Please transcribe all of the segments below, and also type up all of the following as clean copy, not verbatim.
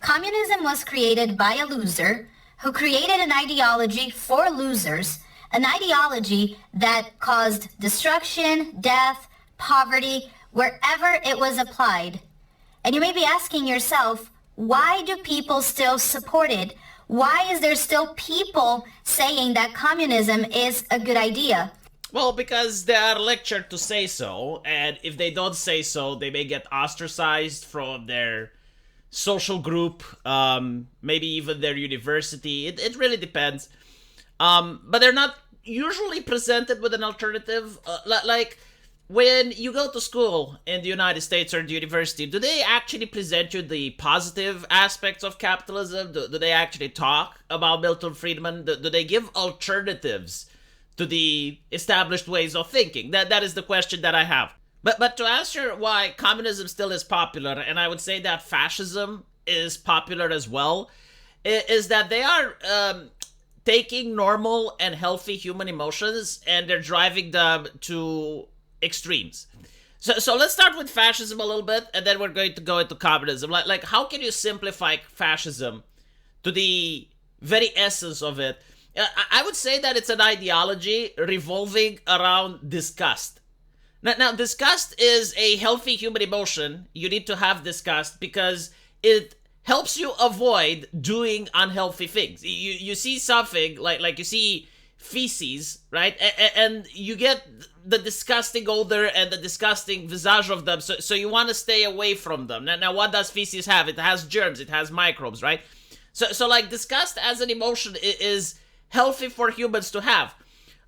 Communism was created by a loser who created an ideology for losers, an ideology that caused destruction, death, poverty, wherever it was applied. And you may be asking yourself, why do people still support it? Why is there still people saying that communism is a good idea? Well, because they are lectured to say so, and if they don't say so, they may get ostracized from their social group, maybe even their university. It really depends. But they're not usually presented with an alternative. Like, when you go to school in the United States or the university, do they actually present you the positive aspects of capitalism? Do they actually talk about Milton Friedman? Do they give alternatives to the established ways of thinking? That is the question that I have. But to answer why communism still is popular, and I would say that fascism is popular as well, is that they are taking normal and healthy human emotions and they're driving them to extremes. So let's start with fascism a little bit, and then we're going to go into communism. Like how can you simplify fascism to the very essence of it? I would say that it's an ideology revolving around disgust. Now, disgust is a healthy human emotion. You need to have disgust because it helps you avoid doing unhealthy things. You see something, like you see feces, right? And you get the disgusting odor and the disgusting visage of them, so you want to stay away from them. Now, what does feces have? It has germs, it has microbes, right? So like, disgust as an emotion is healthy for humans to have.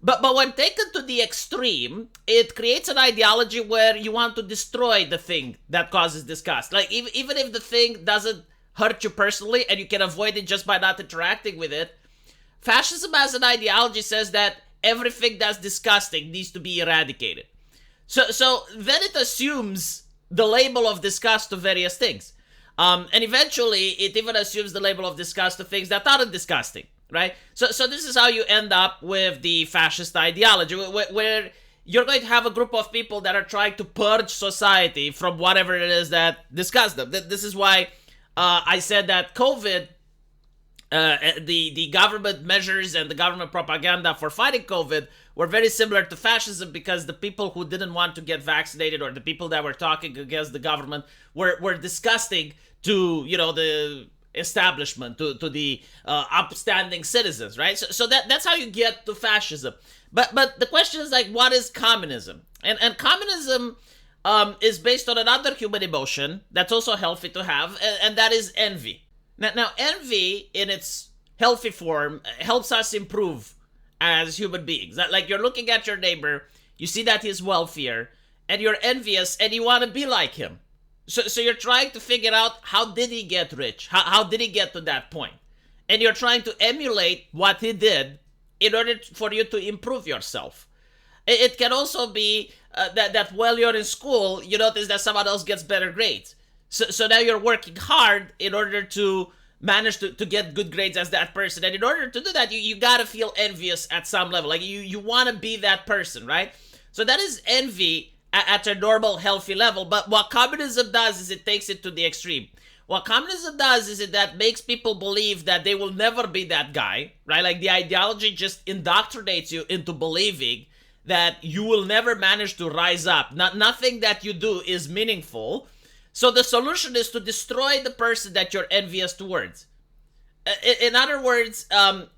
But when taken to the extreme, it creates an ideology where you want to destroy the thing that causes disgust. Like, even if the thing doesn't hurt you personally and you can avoid it just by not interacting with it, fascism as an ideology says that everything that's disgusting needs to be eradicated. So then it assumes the label of disgust to various things. And eventually, it even assumes the label of disgust to things that aren't disgusting. Right? So this is how you end up with the fascist ideology, where you're going to have a group of people that are trying to purge society from whatever it is that disgusts them. This is why I said that COVID, the government measures and the government propaganda for fighting COVID were very similar to fascism, because the people who didn't want to get vaccinated, or the people that were talking against the government, were disgusting to, the establishment, to the upstanding citizens, right? So that's how you get to fascism. But the question is, like, what is communism? And communism is based on another human emotion that's also healthy to have, and that is envy. Now envy in its healthy form helps us improve as human beings. Like, you're looking at your neighbor, you see that he's wealthier, and you're envious and you want to be like him. So you're trying to figure out, how did he get rich? How did he get to that point? And you're trying to emulate what he did in order for you to improve yourself. It can also be that while you're in school, you notice that someone else gets better grades. So now you're working hard in order to manage to get good grades as that person. And in order to do that, you gotta feel envious at some level. Like, you want to be that person, right? So that is envy at a normal, healthy level. But what communism does is it takes it to the extreme. What communism does is that makes people believe that they will never be that guy, right? Like, the ideology just indoctrinates you into believing that you will never manage to rise up. Nothing that you do is meaningful. So the solution is to destroy the person that you're envious towards. In other words,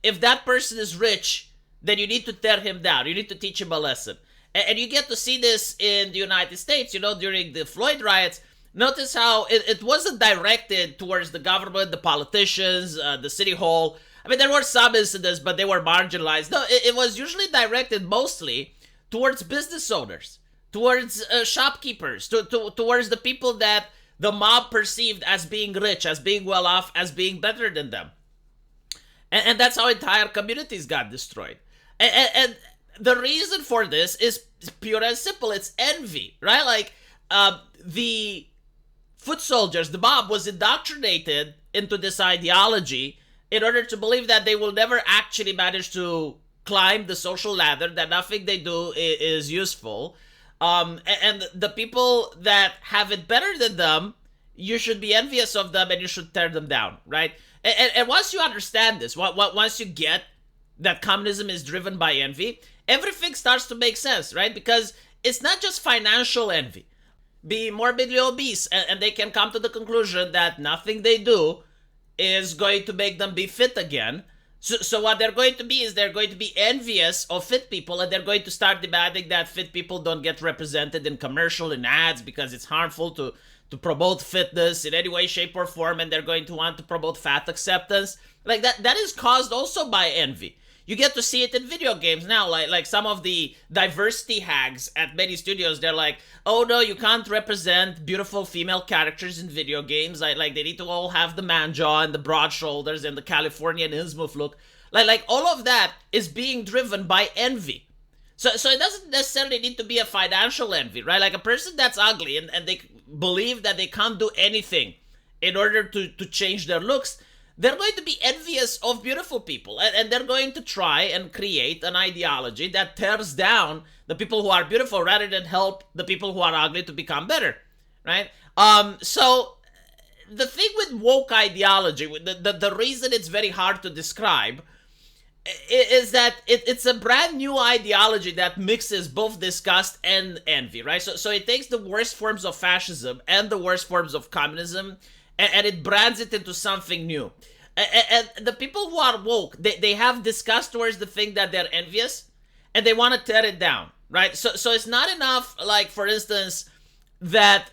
if that person is rich, then you need to tear him down. You need to teach him a lesson. And you get to see this in the United States, during the Floyd riots. Notice how it wasn't directed towards the government, the politicians, the city hall. I mean, there were some incidents, but they were marginalized. No, it was usually directed mostly towards business owners, towards shopkeepers, towards the people that the mob perceived as being rich, as being well off, as being better than them. And that's how entire communities got destroyed. And the reason for this is pure and simple. It's envy, right? Like, the foot soldiers, the mob, was indoctrinated into this ideology in order to believe that they will never actually manage to climb the social ladder, that nothing they do is useful. And the people that have it better than them you should be envious of them and you should tear them down, right? And once you understand this, once you get that communism is driven by envy, everything starts to make sense, right? Because it's not just financial envy. Be morbidly obese, and they can come to the conclusion that nothing they do is going to make them be fit again. So what they're going to be is they're going to be envious of fit people, and they're going to start demanding that fit people don't get represented in commercial and ads because it's harmful to promote fitness in any way, shape, or form, and they're going to want to promote fat acceptance. Like that is caused also by envy. You get to see it in video games now, like some of the diversity hags at many studios, they're like, oh no, you can't represent beautiful female characters in video games. Like they need to all have the man jaw and the broad shoulders and the Californian Innsmouth look. Like all of that is being driven by envy. So it doesn't necessarily need to be a financial envy, right? Like a person that's ugly and they believe that they can't do anything in order to change their looks, they're going to be envious of beautiful people, and they're going to try and create an ideology that tears down the people who are beautiful rather than help the people who are ugly to become better, right? So the thing with woke ideology, the reason it's very hard to describe is that it's a brand new ideology that mixes both disgust and envy, right? So it takes the worst forms of fascism and the worst forms of communism, and it brands it into something new. And the people who are woke, they have disgust towards the thing that they're envious, and they want to tear it down, right? So it's not enough, like, for instance, that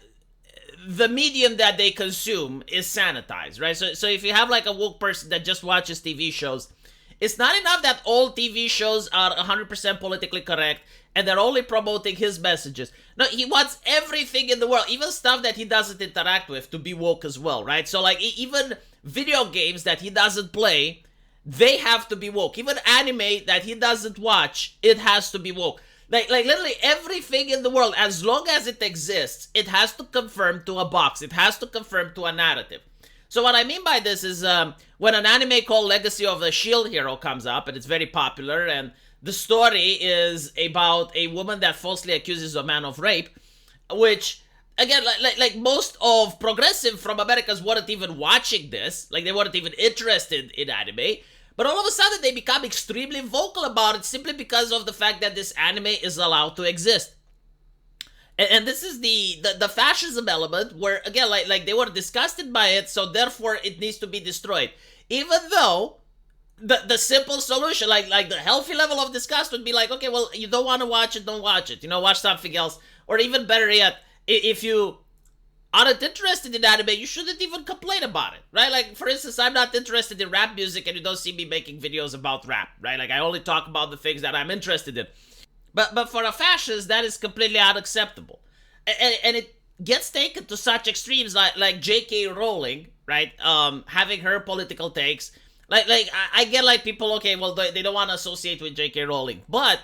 the medium that they consume is sanitized, right? So if you have, like, a woke person that just watches TV shows, it's not enough that all TV shows are 100% politically correct and they're only promoting his messages. No, he wants everything in the world, even stuff that he doesn't interact with, to be woke as well, right? So, like, even video games that he doesn't play, they have to be woke. Even anime that he doesn't watch, it has to be woke. Like literally everything in the world, as long as it exists, it has to conform to a box. It has to conform to a narrative. So what I mean by this is when an anime called Legacy of the Shield Hero comes up, and it's very popular, and the story is about a woman that falsely accuses a man of rape, which, again, like most of progressive from Americans weren't even watching this, like they weren't even interested in anime, but all of a sudden they become extremely vocal about it simply because of the fact that this anime is allowed to exist. And this is the fascism element where, again, like they were disgusted by it, so therefore it needs to be destroyed. Even though the simple solution, like the healthy level of disgust would be like, okay, well, you don't want to watch it, don't watch it. You know, watch something else. Or even better yet, if you aren't interested in anime, you shouldn't even complain about it, right? Like, for instance, I'm not interested in rap music and you don't see me making videos about rap, right? Like, I only talk about the things that I'm interested in. But for a fascist, that is completely unacceptable. And it gets taken to such extremes like J.K. Rowling, right? Having her political takes. Like I get like people, okay, well, they don't want to associate with J.K. Rowling. But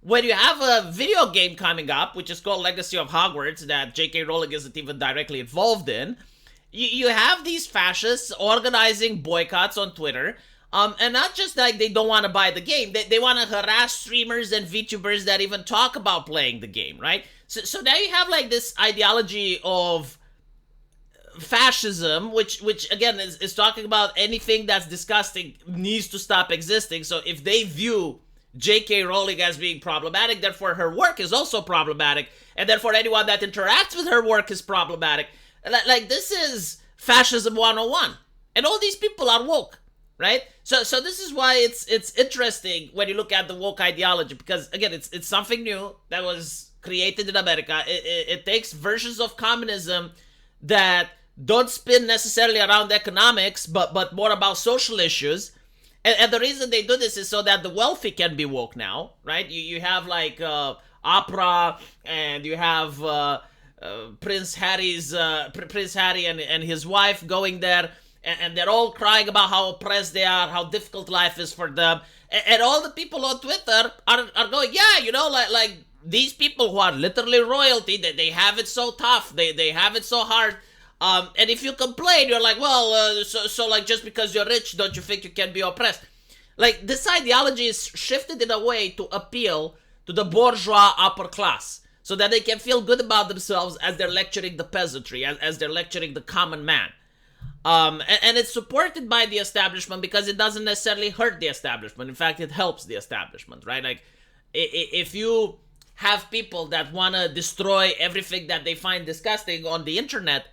when you have a video game coming up, which is called Legacy of Hogwarts, that J.K. Rowling isn't even directly involved in, you have these fascists organizing boycotts on Twitter. And not just like they don't want to buy the game, they want to harass streamers and VTubers that even talk about playing the game, right? So now you have like this ideology of fascism, which again is talking about anything that's disgusting needs to stop existing. So if they view J.K. Rowling as being problematic, therefore her work is also problematic, and therefore anyone that interacts with her work is problematic. Like this is fascism 101, and all these people are woke. Right? So this is why it's interesting when you look at the woke ideology, because again, it's something new that was created in America. It takes versions of communism that don't spin necessarily around economics, but more about social issues. And the reason they do this is so that the wealthy can be woke now, right? You have like opera, and you have Prince Harry and his wife going there. And they're all crying about how oppressed they are, how difficult life is for them. And all the people on Twitter are going, yeah, you know, like these people who are literally royalty, they have it so tough. They have it so hard. And if you complain, you're like, well, so like just because you're rich, don't you think you can be oppressed? Like this ideology is shifted in a way to appeal to the bourgeois upper class. so that they can feel good about themselves as they're lecturing the peasantry, as they're lecturing the common man. And it's supported by the establishment because it doesn't necessarily hurt the establishment. In fact, it helps the establishment, right? Like, if you have people that want to destroy everything that they find disgusting on the internet,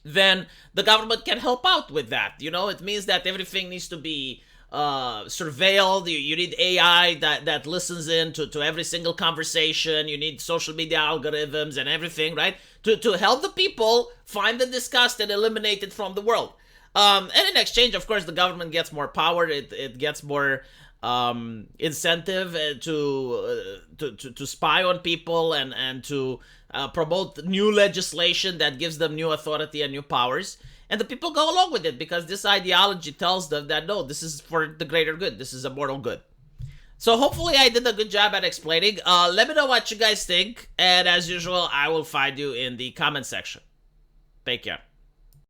then the government can help out with that. You know, it means that everything needs to be surveilled. You need AI that listens in to every single conversation. You need social media algorithms and everything, right? To help the people find the disgust and eliminate it from the world. And in exchange, of course, the government gets more power. It gets more incentive to spy on people and to promote new legislation that gives them new authority and new powers. And the people go along with it because this ideology tells them that, no, this is for the greater good. This is a moral good. So hopefully I did a good job at explaining. Let me know what you guys think. And as usual, I will find you in the comment section. Take care.